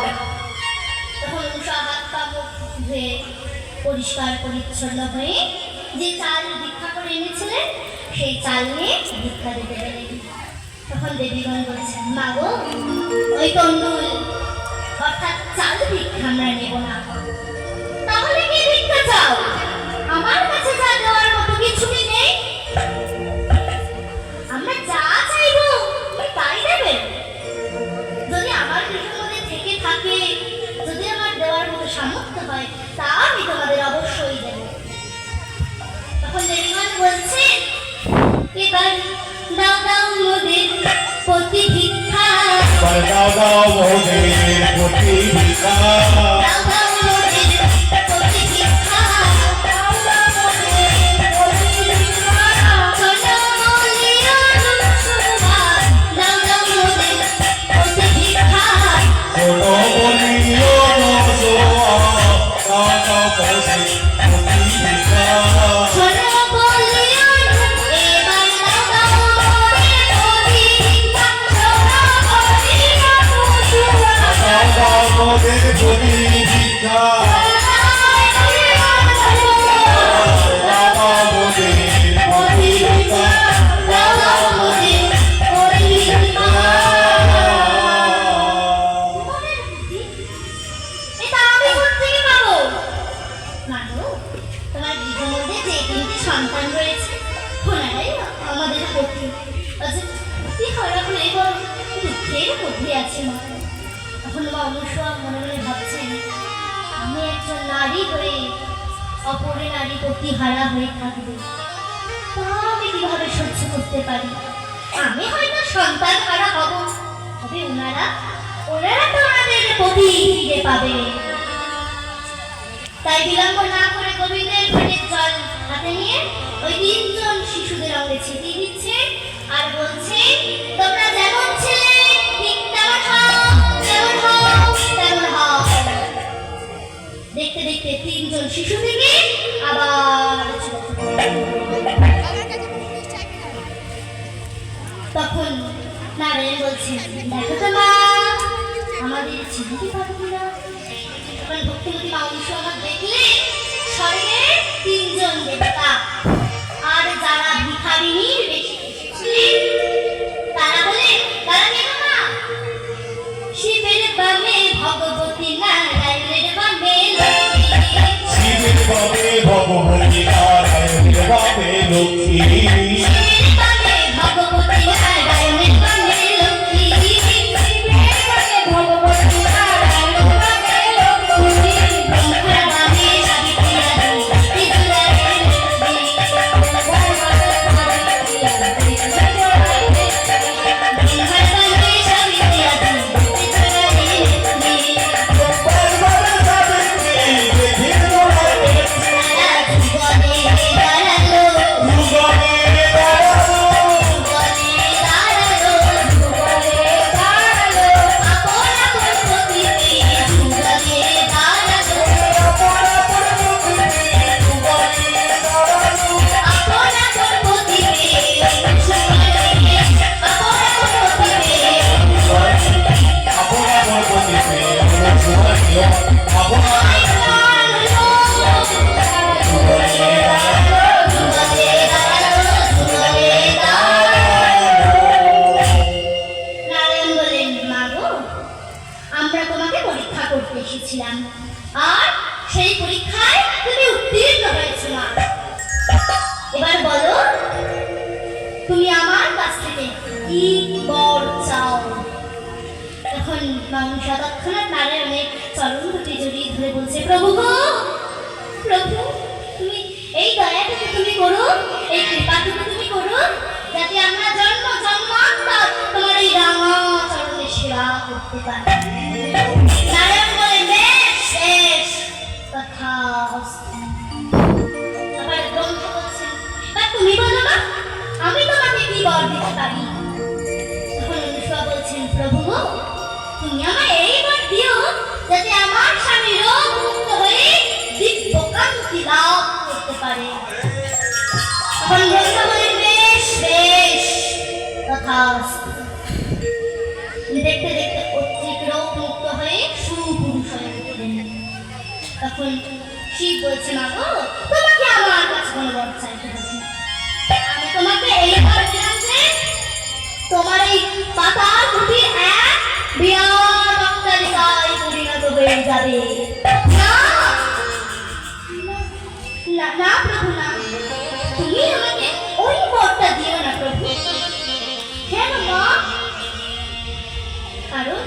চাও। তখন উষা হাত পা মুখ ধুয়ে পরিষ্কার পরিচ্ছন্ন হয়ে যে চাল ভিক্ষা করে এনেছিলেন সেই চাল নিয়ে ভিক্ষা দিতে গেলেন। তখন দেবীগণ বলছেন, মা গো, ওই তন্ডুল অর্থাৎ চাল ভিক্ষা আমরা নেব না। তাহলে কি ভিক্ষা চাও? আমার কাছে যা দেওয়ার মতো কিছুই নেই, আমরা যা চাইবো তাই দেবেন। যদি আমার গৃহের মধ্যে থেকে থাকে, যদি আমার দেওয়ার মতো সামর্থ্য হয়, তা আমি তোমাদের অবশ্যই দেব। তখন দেবীগণ বলছেন, এবার দাও দাও মোদের প্রতি ভিক্ষা, দাও দাও মোদের প্রতি ভিক্ষা, দাও দাও মোদের প্রতি ভিক্ষা, দাও দাও মোদের প্রতি ভিক্ষা, সোনা বলিয়া সুরমা, দাও দাও মোদের প্রতি ভিক্ষা, শোনো বলিও নসোয়া, দাও দাও মোদের প্রতি ভিক্ষা, সোনা বলিয়া এবার দাও দাও মোদের প্রতি ভিক্ষা, সোনা বলিয়া সুরমা, দাও দাও মোদের প্রতি ভিক্ষা, দাও দাও মোদের প্রতি ভিক্ষা, দাও দাও মোদের প্রতি ভিক্ষা। এটা আমি কোত্থেকে পাবো? মাগো, তোমার গৃহের মধ্যে যে তিনটি সন্তান রয়েছে, ওনারাই আমাদের পতি। আচ্ছা, কি হরা হলে বল, দুঃখের মধ্যে আছে মা। এখন মা অনুসয়া মনে মনে ভাবছেন, আমি একজন নারী হয়ে অপরের নারী পতি হারা হয়ে থাকবে, তা আমি কিভাবে সহ্য করতে পারি? আমি হয়তো সন্তান হারা হব, তবে ওনারা তো ওনাদের পতি ফিরে পাবে। তাই বিলম্ব না করে গোবিন্দের ঘটের জল হাতে নিয়ে ওই তিনজন শিশুদের অঙ্গে ছিটিয়ে দিচ্ছে আর বলছে, তোমরা যেমন ছিলে ঠিক তেমন হও, যেমন হও তেমন হও। দেখতে দেখতে তিনজন শিশু থেকে আবার ছোট ছোট। তখন নারায়ণ বলছেন, দেখো তো মা, আমাদের ছেলেটি পারবি না। তখন ভক্তিমতী মানুষ আমার দেখলে স্বর্গে তিনজন দেবতা আর যারা ভিখারিনীর বেশে এসেছিলেন তারা বলেন, তারা কেন মা? শিবের বামে ভগবতী, নারায়ণের বামে লক্ষ্মী, শিবের বামে ভগবতী, নারায়ণের বামে লক্ষ্মী, শিবের বামে ভগবতী, নারায়ণের বামে লক্ষ্মী, শিবের বামে ভগবতী, নারায়ণের বামে লক্ষ্মী, ব্রহ্মার বামে সাবিত্রী আদি, ত্রিপুরারি দেবী, ব্রহ্মার বামে সাবিত্রী আদি, ব্রহ্মার বামে সাবিত্রী আদি, ত্রিপুরারি দেবী, তারা যুগলে দাঁড়ালো, যুগলে দাঁড়ালো, আপন আপন প্রতিটি যুগলে দাঁড়ালো, আপন আপন প্রতিটি যুগলে দাঁড়ালো, আপন আপন প্রতিটি নারায়ণ বলেন, মা গো, আমরা তোমাকে পরীক্ষা করতে এসেছিলাম আর সেই পরীক্ষায় তুমি উত্তীর্ণ হয়েছো মা। এবার বলো, তুমি আমার কাছ থেকে কি বর চাও? তখন মানুষ তৎক্ষণাৎ নারায়ণের চরণ দুটি জড়িয়ে ধরে বলছে, প্রভু গো, প্রভু, তুমি এই দয়াটুকু তুমি করো, এই কৃপাটুকু তুমি করো, যাতে আমরা জন্ম জন্মান্তর তোমার এই রাঙা চরণের সেবা করতে পারি। নারায়ণ বলে, বেশ বেশ, তথাস্তু। আবার গ্রন্থ বলছেন, তুমি বলো না, আমি তোমাকে কি বর দিতে পারি? তখন অনুসয়া বলছেন, প্রভু গো, তুমি আমায় এই বর দিও যাতে আমার স্বামী রোগ মুক্ত হয়ে দিব্য কান্তি লাভ করতে পারে। তখন ব্রহ্মা বলেন, বেশ বেশ, তথাস্তু। দেখতে দেখতে পৈতৃক রোগ মুক্ত হয়ে সুপুরুষ হয়ে উঠলেন। তখন শিব বলছে, মা গো, তোমাকে আমার কাছে কোনো বর চাইতে হবে না। আমি তোমাকে এইবার দিলাম যে তোমার এই পাতার কুটির এক বিরাট অট্টালিকায় পরিণত হয়ে যাবে। না না না প্রভু, না, তুমি আমাকে ওই বরটা দিও না প্রভু। কেন মা? কারণ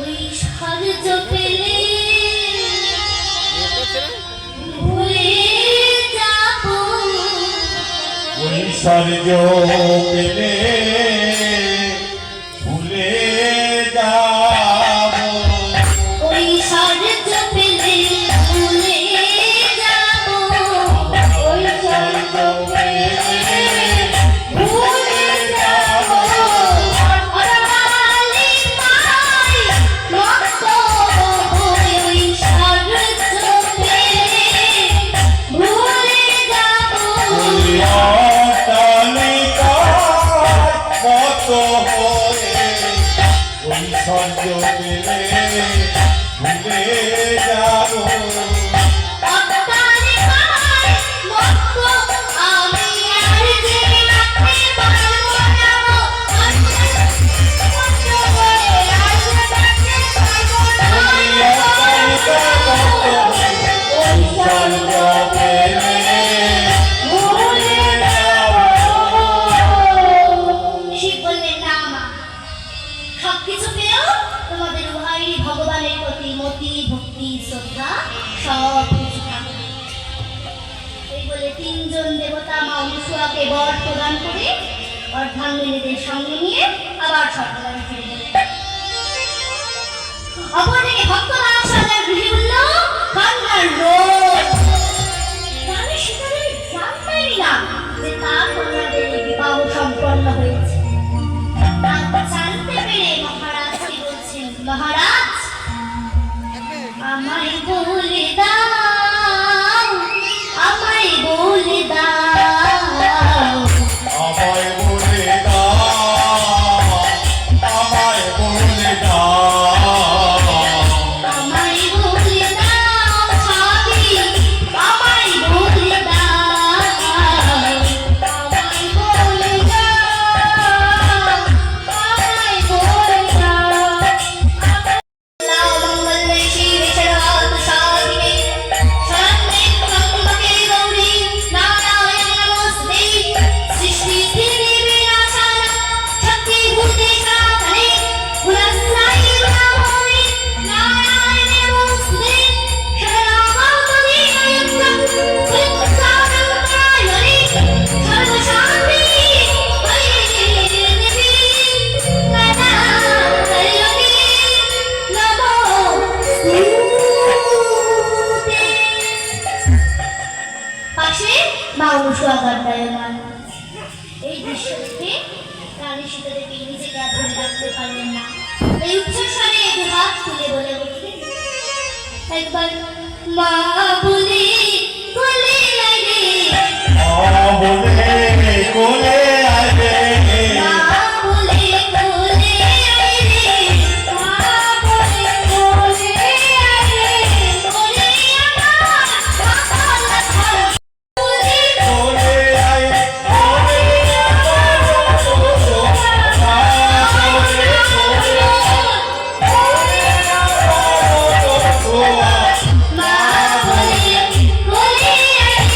ওই সাহায্য পেলে ভুলে যাব, ওই সাহায্য পেলে ভুলে যাব, ওই সাহায্য পেলে ভুলে যাব, ওই সাহায্য পেলে ভুলে যাব। অরালি মাই মস্ত হয়ে ওই সাহায্য পেলে ভুলে যাব। ওই অট্টালিকার মতো হয়ে ওই সাহায্য পেলে ভুলে যাব। অট্টালিকায় মস্ত আমি আর যে রাখতে পারবো না গো। মস্ত হয়ে আর যে রাখতে পারবো না। ওই অট্টালিকার মতো ওই সাহায্য পেলে ভুলে যাব। শিব বললেন, না মা, সবকিছু পেয়েও তোমাদের উভয়েরই ভগবানের প্রতি মতি ভক্তি শ্রদ্ধা সব কিছু থাকবে। এই বলে তিনজন দেবতা মা অনুসূয়াকে বর প্রদান করে অর্ধাঙ্গিনীদের সঙ্গে নিয়ে আবার স্বর্গবাড়ি ফিরে গেলেন। অপরদিকে ভক্তরা সাজার গৃহে উঠল কান্নার রোদ। জানে সেখানে জানতেই না যে তার কন্যাদের বিবাহ সম্পন্ন হয়েছে। তা জানতে পেরে মহারাজ কি বলছেন, মহারাজ আমায় বলে দাও, আমায় বলে দাও, আমায় বলে দাও, আমায় বলে দাও, আমায় বলে দাও স্বামী, আমায় বলে দাও, আমায় বলে দাও, আমায় বলে দাও। লাও মঙ্গলে শিবে সর্বার্থ সাধিকে, শরণ্যে ত্র্যম্বকে গৌরী, নারায়ণে নমস্তুতে। সৃষ্টি স্থিতি বিনাশায় শক্তিভূতে সনাতনে, গুণস্থায়ী গুণাময়ী, নারায়ণে নমস্তুতে। শরণাগতদে নয়নং কৃত্সানং ত্রায়ণে, সর্বশান্তি হয়ে দেবী নানা কল্যাণী নমস্তুতে। পাশে মা অনুসূয়া গদ্দায়মান। এই দৃশ্য দেখে রানী সীতা দেবী নিজেকে আর ধরে রাখতে পারলেন না। এই উচ্চস্বরে দুহাত তুলে বলে উঠলেন, একবার মা বলে কোলে আয় রে, মা বলে কোলে আসবে, মা বলে কোলে আয় রে, মা বলে কোলে আয় রে, কোলে আমার মাথার ছাড় কোলে। কোলে আয়, কোলে মা বলে কোলে আয়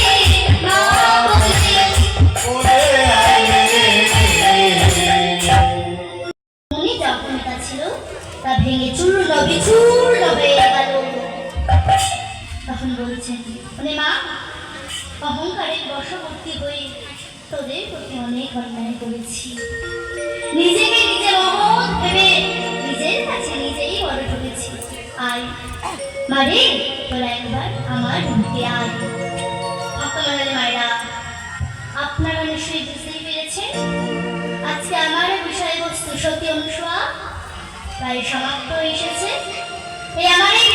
রে, মা বলে। মনে যা ভূমিকা ছিল তা ভেঙে চূর্ণ বিচূর্ণ হয়ে গেল। তখন বলছেন, মানে মা, অহংকারের বশবর্তী হয়ে তোদের প্রতি অনেক অন্যায় করেছি। নিজেকে নিজে মহৎ ভেবে নিজের কাছে নিজেই বড় ঠকেছি। আয় মারে, তোরা একবার আমার মুখে আয়। ভক্তমণ্ডলী মায়েরা, আপনারা নিশ্চয়ই বুঝতেই পেরেছেন আজকে আমার বিষয়বস্তু সতী অনুসূয়া প্রায় সমাপ্ত হয়ে এসেছে। এই আমার এই